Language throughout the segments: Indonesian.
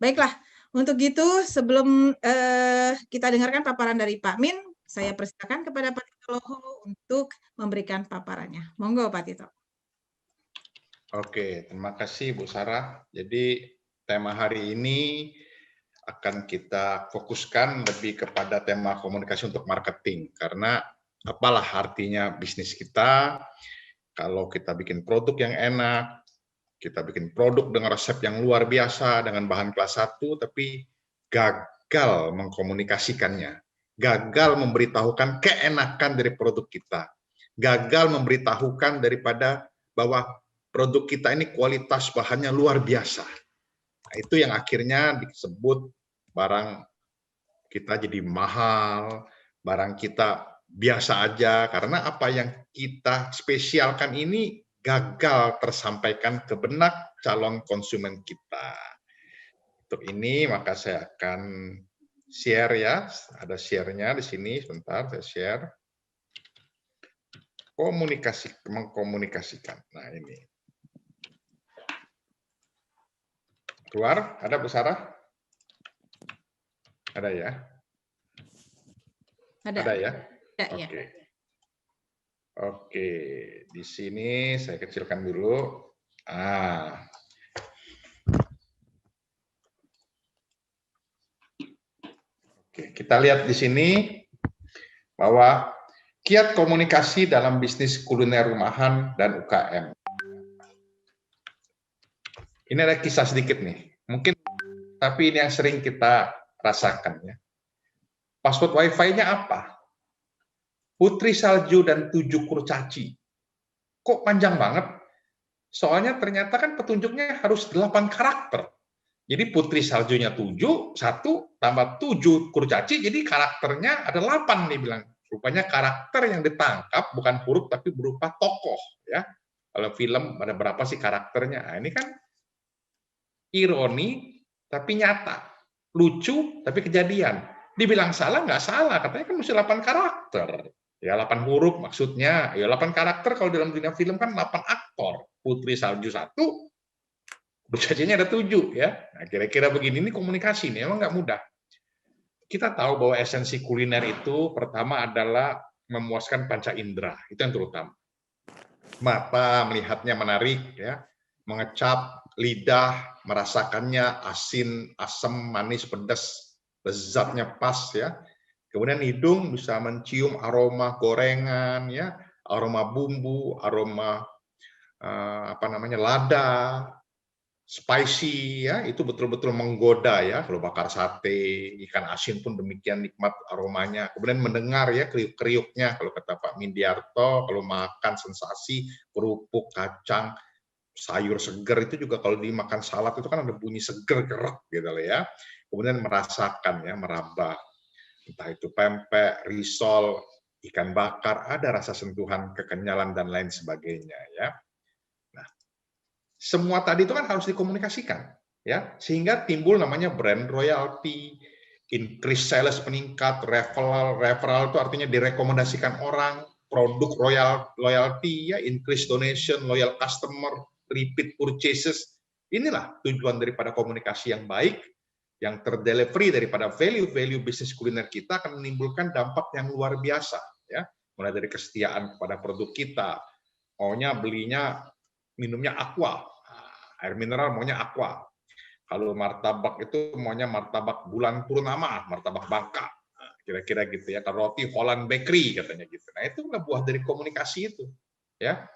Baiklah, untuk itu sebelum kita dengarkan paparan dari Pak Min, saya persilakan kepada Pak Tito Loho untuk memberikan paparannya. Monggo Pak Tito. Oke, terima kasih Bu Sarah. Jadi tema hari ini akan kita fokuskan lebih kepada tema komunikasi untuk marketing. Karena apalah artinya bisnis kita kalau kita bikin produk yang enak, kita bikin produk dengan resep yang luar biasa, dengan bahan kelas 1, tapi gagal mengkomunikasikannya, gagal memberitahukan keenakan dari produk kita, gagal memberitahukan daripada bahwa produk kita ini kualitas bahannya luar biasa. Nah, itu yang akhirnya disebut barang kita jadi mahal, barang kita biasa aja, karena apa yang kita spesialkan ini gagal tersampaikan ke benak calon konsumen kita. Untuk ini maka saya akan share ya, ada share-nya di sini, sebentar saya share. Mengkomunikasikan. Nah ini. Keluar, ada Bu Sarah? Ada ya? Ada ya? Ada, ya. Oke. Oke, di sini saya kecilkan dulu. Oke, kita lihat di sini bahwa kiat komunikasi dalam bisnis kuliner rumahan dan UKM. Ini ada kisah sedikit nih, mungkin tapi ini yang sering kita rasakan ya. Password Wi-Fi-nya apa? Putri salju dan 7 kurcaci. Kok panjang banget? Soalnya ternyata kan petunjuknya harus 8 karakter. Jadi putri saljunya 7, 1 tambah 7 kurcaci, jadi karakternya ada 8 nih bilang. Rupanya karakter yang ditangkap bukan huruf tapi berupa tokoh ya. Kalau film ada berapa sih karakternya? Nah, ini kan ironi tapi nyata, lucu tapi kejadian. Dibilang salah nggak salah, katanya kan mesti 8 karakter. Ya 8 huruf maksudnya, ya 8 karakter kalau dalam dunia film kan 8 aktor. Putri salju 1, kurcacinya ada 7 ya. Nah, kira-kira begini, ini komunikasi nih, emang nggak mudah. Kita tahu bahwa esensi kuliner itu pertama adalah memuaskan panca indera, itu yang terutama. Mata melihatnya menarik ya, mengecap, lidah merasakannya asin, asam, manis, pedas, lezatnya pas ya. Kemudian hidung bisa mencium aroma gorengan ya, aroma bumbu, aroma lada, spicy ya, itu betul-betul menggoda ya. Kalau bakar sate, ikan asin pun demikian nikmat aromanya. Kemudian mendengar ya kriuk-kriuknya, kalau kata Pak Mindiarto, kalau makan sensasi kerupuk, kacang, sayur seger itu juga kalau dimakan salad itu kan ada bunyi seger gerak gitu loh ya. Kemudian merasakan ya, meraba, entah itu pempek, risol, ikan bakar, ada rasa sentuhan kekenyalan dan lain sebagainya ya. Semua tadi itu kan harus dikomunikasikan ya, sehingga timbul namanya brand royalty, increase sales meningkat, referral itu artinya direkomendasikan orang, produk loyalty ya, increase donation, loyal customer, repeat purchases. Inilah tujuan daripada komunikasi yang baik, yang terdelivery daripada value-value bisnis kuliner kita akan menimbulkan dampak yang luar biasa ya, mulai dari kesetiaan kepada produk kita, maunya belinya minumnya aqua, air mineral maunya aqua. Kalau martabak itu maunya martabak bulan purnama, martabak Bangka. Kira-kira gitu ya. Kalau roti Holland Bakery katanya gitu. Nah, itu buah dari komunikasi itu. Ya.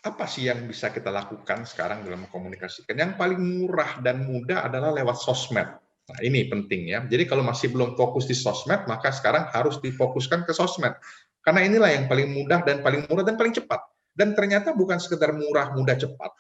Apa sih yang bisa kita lakukan sekarang dalam mengkomunikasikan? Yang paling murah dan mudah adalah lewat sosmed. Nah, ini penting ya. Jadi kalau masih belum fokus di sosmed, maka sekarang harus difokuskan ke sosmed. Karena inilah yang paling mudah dan paling murah dan paling cepat. Dan ternyata bukan sekedar murah, mudah, cepat.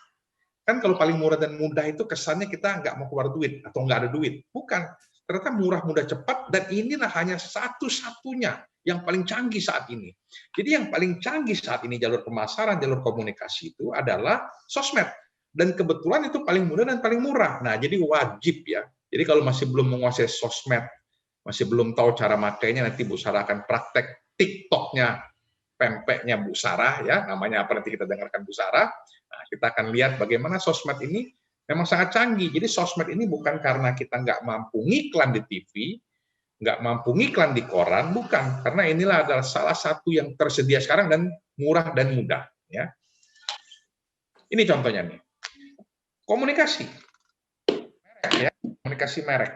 Kan kalau paling murah dan mudah itu kesannya kita nggak mau keluar duit atau nggak ada duit. Bukan. Ternyata murah, mudah, cepat, dan inilah hanya satu-satunya yang paling canggih saat ini. Jadi yang paling canggih saat ini jalur pemasaran, jalur komunikasi itu adalah sosmed. Dan kebetulan itu paling mudah dan paling murah. Nah, jadi wajib ya. Jadi kalau masih belum menguasai sosmed, masih belum tahu cara makainya, nanti Bu Sarah akan praktek TikTok-nya pempeknya Bu Sarah ya, namanya apa nanti kita dengarkan Bu Sarah. Nah, kita akan lihat bagaimana sosmed ini Memang sangat canggih. Jadi sosmed ini bukan karena kita nggak mampu ngiklan di TV, nggak mampu ngiklan di koran, bukan. Karena inilah adalah salah satu yang tersedia sekarang dan murah dan mudah. Ya. Ini contohnya nih. Komunikasi. Ya, komunikasi merek.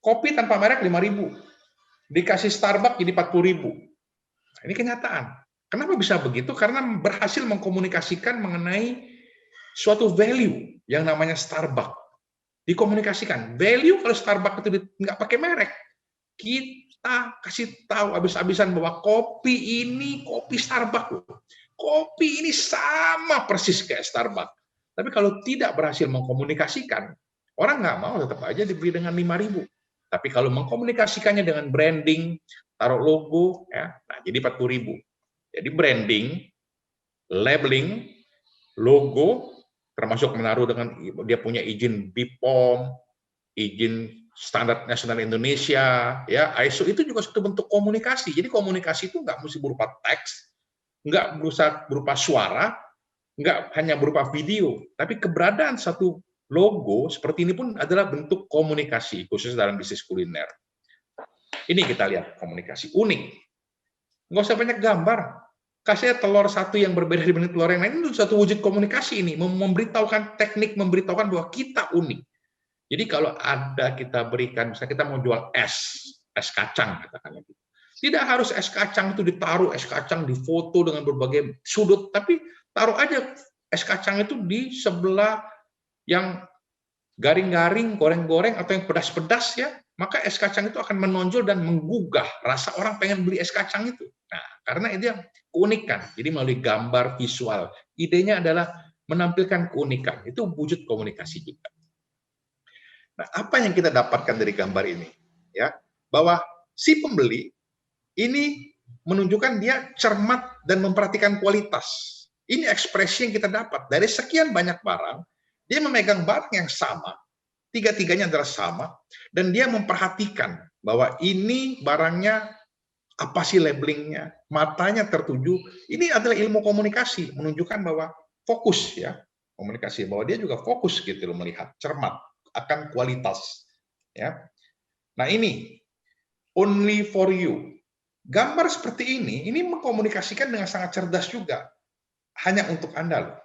Kopi tanpa merek 5.000. Dikasih Starbucks jadi 40.000. Nah, ini kenyataan. Kenapa bisa begitu? Karena berhasil mengkomunikasikan mengenai suatu value yang namanya Starbucks. Dikomunikasikan. Value kalau Starbucks itu nggak pakai merek. Kita kasih tahu habis-habisan bahwa kopi ini kopi Starbucks. Kopi ini sama persis kayak Starbucks. Tapi kalau tidak berhasil mengkomunikasikan, orang nggak mau, tetap aja dibeli dengan 5.000. Tapi kalau mengkomunikasikannya dengan branding, taruh logo, ya, nah jadi 40.000. Jadi branding, labeling, logo, termasuk menaruh dengan dia punya izin BPOM, izin standar nasional Indonesia, ya ISO, itu juga satu bentuk komunikasi. Jadi komunikasi itu nggak mesti berupa teks, nggak berupa suara, nggak hanya berupa video, tapi keberadaan satu logo seperti ini pun adalah bentuk komunikasi, khusus dalam bisnis kuliner. Ini kita lihat komunikasi unik. Nggak usah banyak gambar. Kasih telur satu yang berbeda dibanding telur yang lain, itu satu wujud komunikasi ini, memberitahukan teknik, memberitahukan bahwa kita unik. Jadi kalau ada kita berikan, misalnya kita mau jual es kacang, katakanlah gitu. Tidak harus es kacang itu ditaruh, es kacang difoto dengan berbagai sudut, tapi taruh aja es kacang itu di sebelah yang garing-garing, goreng-goreng, atau yang pedas-pedas, ya, maka es kacang itu akan menonjol dan menggugah rasa orang pengen beli es kacang itu. Nah, karena itu yang keunikan. Jadi melalui gambar, visual, idenya adalah menampilkan keunikan. Itu wujud komunikasi juga. Nah, apa yang kita dapatkan dari gambar ini? Ya, bahwa si pembeli ini menunjukkan dia cermat dan memperhatikan kualitas. Ini ekspresi yang kita dapat dari sekian banyak barang. Dia memegang barang yang sama, tiga-tiganya adalah sama, dan dia memperhatikan bahwa ini barangnya apa sih labelingnya, matanya tertuju. Ini adalah ilmu komunikasi, menunjukkan bahwa fokus, ya, komunikasi, bahwa dia juga fokus gitu loh, melihat cermat akan kualitas, ya. Nah, ini only for you. Gambar seperti ini mengkomunikasikan dengan sangat cerdas juga. Hanya untuk Anda loh.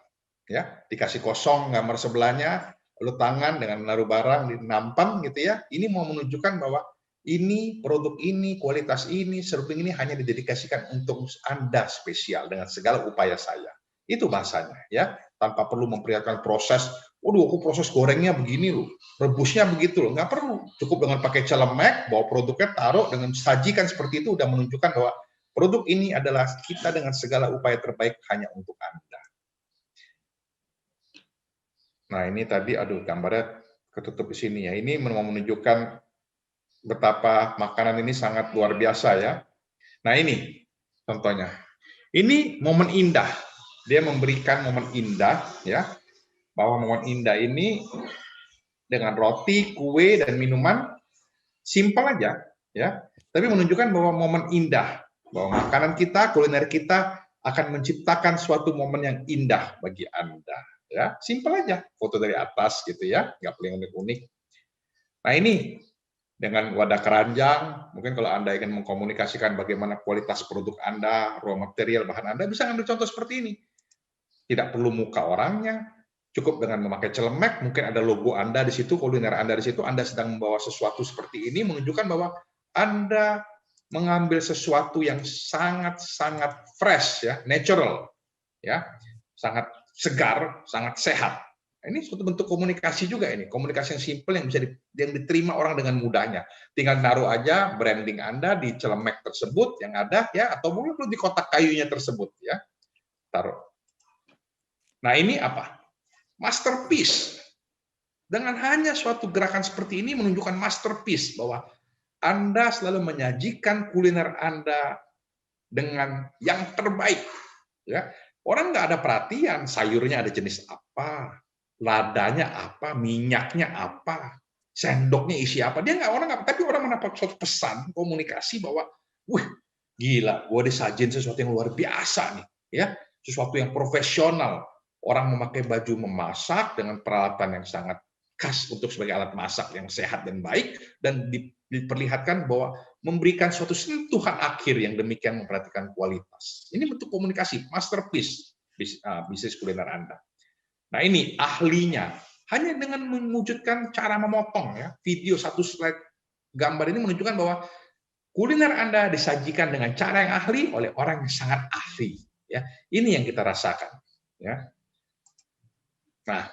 Ya, dikasih kosong gambar sebelahnya, lalu tangan dengan menaruh barang di nampan gitu ya. Ini mau menunjukkan bahwa ini produk ini, kualitas ini, serving ini hanya didedikasikan untuk Anda spesial dengan segala upaya saya. Itu bahasanya, ya, tanpa perlu memperlihatkan proses. Waduh, aku proses gorengnya begini loh, rebusnya begitu loh, nggak perlu. Cukup dengan pakai celemek, bawa produknya, taruh dengan sajikan seperti itu, udah menunjukkan bahwa produk ini adalah kita dengan segala upaya terbaik hanya untuk Anda. Nah, ini tadi, aduh, gambarnya ketutup di sini ya. Ini mau menunjukkan betapa makanan ini sangat luar biasa ya. Nah, ini contohnya. Ini momen indah. Dia memberikan momen indah ya. Bahwa momen indah ini dengan roti, kue, dan minuman simpel aja ya. Tapi menunjukkan bahwa momen indah, bahwa makanan kita, kuliner kita akan menciptakan suatu momen yang indah bagi Anda. Ya, simpel aja, foto dari atas gitu ya, nggak perlu unik-unik. Nah, ini dengan wadah keranjang, mungkin kalau Anda ingin mengkomunikasikan bagaimana kualitas produk Anda, raw material, bahan Anda, bisa ambil contoh seperti ini. Tidak perlu muka orangnya, cukup dengan memakai celemek, mungkin ada logo Anda di situ, kuliner Anda di situ, Anda sedang membawa sesuatu seperti ini, menunjukkan bahwa Anda mengambil sesuatu yang sangat-sangat fresh, ya, natural, ya, sangat segar, sangat sehat. Ini suatu bentuk komunikasi juga ini, komunikasi yang simpel yang bisa yang diterima orang dengan mudahnya. Tinggal naruh aja branding Anda di celemek tersebut yang ada ya, atau mungkin di kotak kayunya tersebut ya. Taruh. Nah, ini apa? Masterpiece. Dengan hanya suatu gerakan seperti ini menunjukkan masterpiece bahwa Anda selalu menyajikan kuliner Anda dengan yang terbaik ya. Orang nggak ada perhatian sayurnya ada jenis apa, ladanya apa, minyaknya apa, sendoknya isi apa. Dia nggak, orang nggak, tapi orang mendapat suatu pesan komunikasi bahwa, wih, gila, gue disajin sesuatu yang luar biasa nih, ya, sesuatu yang profesional. orang memakai baju memasak dengan peralatan yang sangat khas untuk sebagai alat masak yang sehat dan baik, dan diperlihatkan bahwa memberikan suatu sentuhan akhir yang demikian memperhatikan kualitas. Ini bentuk komunikasi, masterpiece bisnis kuliner Anda. Nah ini ahlinya, hanya dengan mewujudkan cara memotong ya, video satu slide gambar ini menunjukkan bahwa kuliner Anda disajikan dengan cara yang ahli oleh orang yang sangat ahli. Ya, ini yang kita rasakan. Ya. Nah,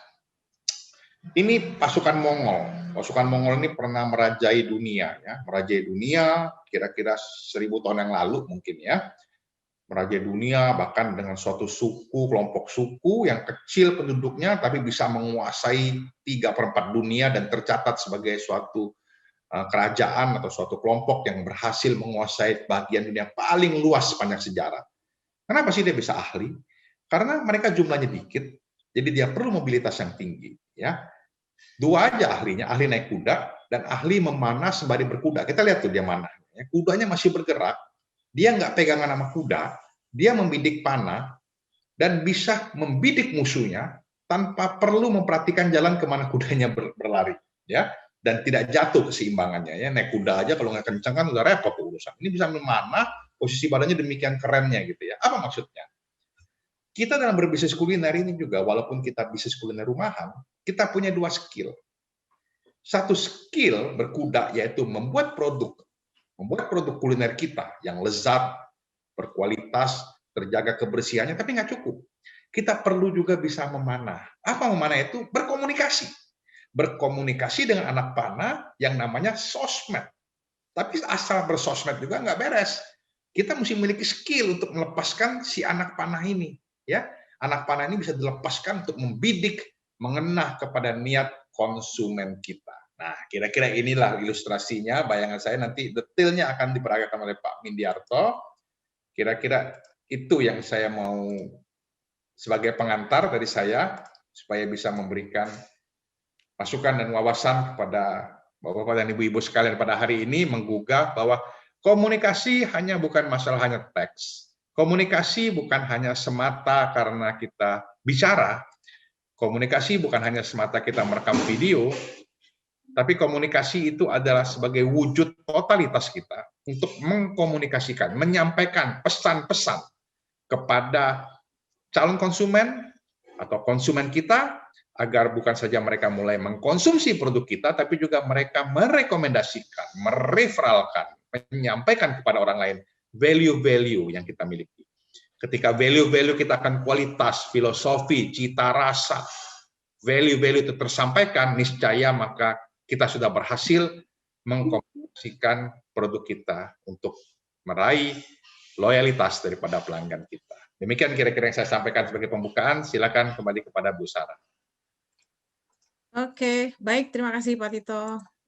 ini pasukan Mongol. Pasukan Mongol ini pernah merajai dunia, ya, merajai dunia kira-kira 1000 tahun yang lalu mungkin ya. Merajai dunia bahkan dengan suatu suku, kelompok suku yang kecil penduduknya tapi bisa menguasai 3/4 dunia dan tercatat sebagai suatu kerajaan atau suatu kelompok yang berhasil menguasai bagian dunia paling luas sepanjang sejarah. Kenapa sih dia bisa ahli? Karena mereka jumlahnya dikit, jadi dia perlu mobilitas yang tinggi. Ya, 2 aja ahlinya, ahli naik kuda dan ahli memanah sembari berkuda. Kita lihat tuh dia mana. Kudanya masih bergerak, dia nggak pegangan sama kuda, dia membidik panah dan bisa membidik musuhnya tanpa perlu memperhatikan jalan kemana kudanya berlari. Ya, dan tidak jatuh keseimbangannya. Ya, naik kuda aja kalau nggak kencang kan udah repot urusan. Ini bisa memanah, posisi badannya demikian kerennya gitu ya. Apa maksudnya? Kita dalam berbisnis kuliner ini juga, walaupun kita bisnis kuliner rumahan, kita punya 2 skill. Satu skill berkuda yaitu membuat produk kuliner kita yang lezat, berkualitas, terjaga kebersihannya, tapi nggak cukup. Kita perlu juga bisa memanah. Apa memanah itu? Berkomunikasi. Berkomunikasi dengan anak panah yang namanya sosmed. Tapi asal bersosmed juga nggak beres. Kita mesti memiliki skill untuk melepaskan si anak panah ini. Ya, anak panah ini bisa dilepaskan untuk membidik, mengenah kepada niat konsumen kita. Nah, kira-kira inilah ilustrasinya. Bayangan saya nanti detailnya akan diperagakan oleh Pak Mindiarto. Kira-kira itu yang saya mau sebagai pengantar dari saya, supaya bisa memberikan masukan dan wawasan kepada Bapak-bapak dan Ibu-ibu sekalian pada hari ini, menggugah bahwa komunikasi bukan masalah hanya teks. Komunikasi bukan hanya semata karena kita bicara, komunikasi bukan hanya semata kita merekam video, tapi komunikasi itu adalah sebagai wujud totalitas kita untuk mengkomunikasikan, menyampaikan pesan-pesan kepada calon konsumen atau konsumen kita, agar bukan saja mereka mulai mengkonsumsi produk kita, tapi juga mereka merekomendasikan, mereferalkan, menyampaikan kepada orang lain value-value yang kita miliki. Ketika value-value kita akan kualitas, filosofi, cita rasa, value-value itu tersampaikan, niscaya maka kita sudah berhasil mengkomunikasikan produk kita untuk meraih loyalitas daripada pelanggan kita. Demikian kira-kira yang saya sampaikan sebagai pembukaan. Silakan kembali kepada Bu Sarah. Oke, baik. Terima kasih Pak Tito.